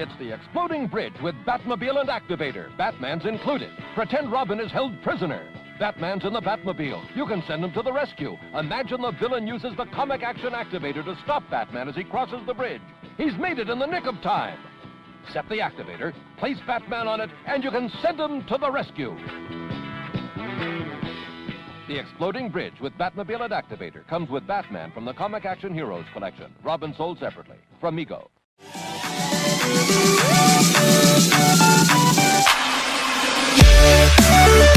It's the exploding bridge with Batmobile and activator. Batman's included. Pretend Robin is held prisoner. Batman's in the Batmobile. You can send him to the rescue. Imagine the villain uses the comic action activator to stop Batman as he crosses the bridge. He's made it in the nick of time. Set the activator, place Batman on it, and you can send him to the rescue. The exploding bridge with Batmobile and activator comes with Batman from the Comic Action Heroes collection. Robin sold separately. From Mego. Yeah.